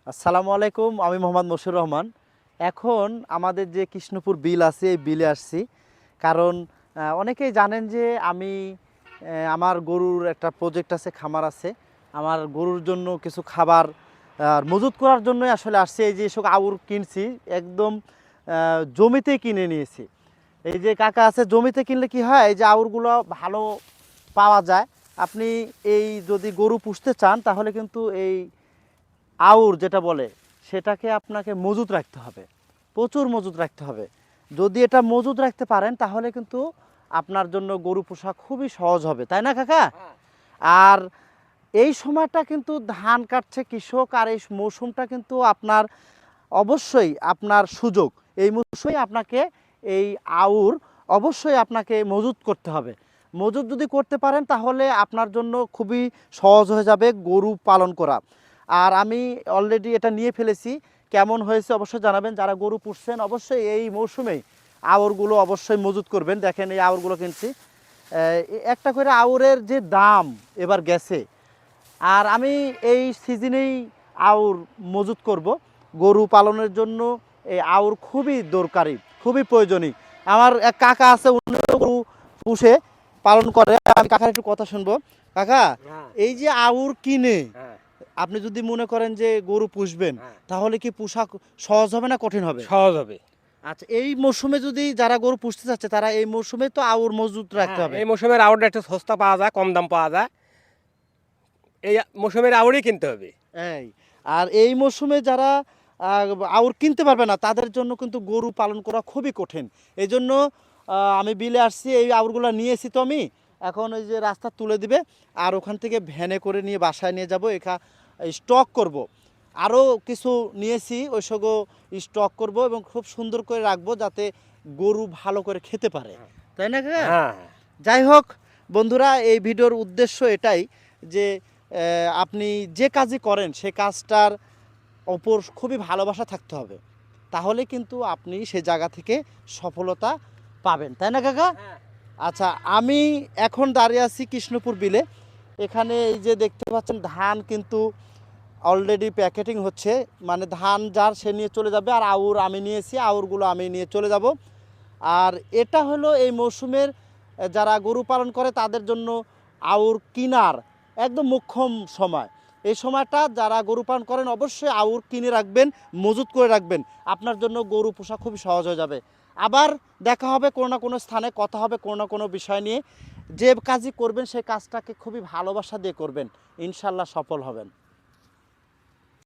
আসসালামু আলাইকুম, আমি মোহাম্মদ মশিউর রহমান। এখন আমাদের যে কৃষ্ণপুর বিল আছে, এই বিলে আসছি। কারণ অনেকেই জানেন যে আমি আমার গরুর একটা প্রজেক্ট আছে, খামার আছে। আমার গরুর জন্য কিছু খাবার মজুত করার জন্যই আসলে আসছি। এই যে সব আউর কিনছি, একদম জমিতে কিনে নিয়েছি। এই যে কাকা আছে, জমিতে কিনলে কি হয়, এই যে আউরগুলো ভালো পাওয়া যায়। আপনি এই যদি গরু পুষতে চান তাহলে কিন্তু এই আউর যেটা বলে সেটাকে আপনাকে মজুত রাখতে হবে, প্রচুর মজুত রাখতে হবে। যদি এটা মজুত রাখতে পারেন তাহলে কিন্তু আপনার জন্য গরু পোষা খুবই সহজ হবে, তাই না কাকা? আর এই সময়টা কিন্তু ধান কাটছে কৃষক, আর এই মৌসুমটা কিন্তু আপনার অবশ্যই আপনার সুযোগ। এই মৌসুমে আপনাকে এই আউর অবশ্যই আপনাকে মজুত করতে হবে। মজুত যদি করতে পারেন তাহলে আপনার জন্য খুবই সহজ হয়ে যাবে গরু পালন করা। আর আমি অলরেডি এটা নিয়ে ফেলেছি, কেমন হয়েছে অবশ্যই জানাবেন। যারা গরু পুষছেন অবশ্যই এই মৌসুমেই আউরগুলো অবশ্যই মজুত করবেন। দেখেন এই আউরগুলো কিনছি, একটা করে আউরের যে দাম এবার গেছে। আর আমি এই সিজনেই আউর মজুত করব। গরু পালনের জন্য এই আউর খুবই দরকারি, খুবই প্রয়োজনীয়। আমার এক কাকা আছে, উনি গরু পুষে পালন করে। আমি কাকার একটু কথা শুনবো। কাকা, এই যে আউর কিনে আপনি যদি মনে করেন যে গরু পুষবেন, তাহলে কি পোষা সহজ হবে না কঠিন হবে? সহজ হবে। আচ্ছা, এই মৌসুমে যদি যারা গরু পুষতে চাচ্ছে তারা এই মৌসুমে তো আউর মজুত রাখতে হবে। এই মৌসুমের আউটটা একটু সস্তা পাওয়া যায়, কম দাম পাওয়া যায়। এই মৌসুমের আউটই কিনতে হবে। এই আর এই মৌসুমে যারা আউর কিনতে পারবে না তাদের জন্য কিন্তু গরু পালন করা খুবই কঠিন। এই জন্য আমি বিলে আসছি, এই আউরগুলো নিয়েছি তো আমি। এখন ওই যে রাস্তা তুলে দিবে, আর ওখান থেকে ভ্যানে করে নিয়ে বাসায় নিয়ে যাব, স্টক করব। আরও কিছু নিয়েছি, ওই সবও স্টক করব এবং খুব সুন্দর করে রাখবো যাতে গরু ভালো করে খেতে পারে, তাই না কাকা? হ্যাঁ, যাই হোক বন্ধুরা, এই ভিডিওর উদ্দেশ্য এটাই যে আপনি যে কাজই করেন সে কাজটার ওপর খুবই ভালোবাসা থাকতে হবে, তাহলে কিন্তু আপনি সে জায়গা থেকে সফলতা পাবেন, তাই না কাকা? আচ্ছা, আমি এখন দাঁড়িয়ে আছি কৃষ্ণপুর বিলে। এখানে এই যে দেখতে পাচ্ছেন ধান কিন্তু অলরেডি প্যাকেটিং হচ্ছে, মানে ধান যার সে নিয়ে চলে যাবে, আর আউর আমি নিয়েছি, আউরগুলো আমি নিয়ে চলে যাব। আর এটা হলো এই মৌসুমের যারা গরু পালন করে তাদের জন্য আউর কিনার একদম মোক্ষম সময়। এই সময়টা যারা গরু পালন করেন অবশ্যই আউর কিনে রাখবেন, মজুত করে রাখবেন। আপনার জন্য গরু পোষা খুবই সহজ হয়ে যাবে। আবার দেখা হবে কোনো না কোনো স্থানে, কথা হবে কোনো না কোনো বিষয় নিয়ে। যে কাজই করবেন সেই কাজটাকে খুবই ভালোবাসা দিয়ে করবেন, ইনশাল্লাহ সফল হবেন।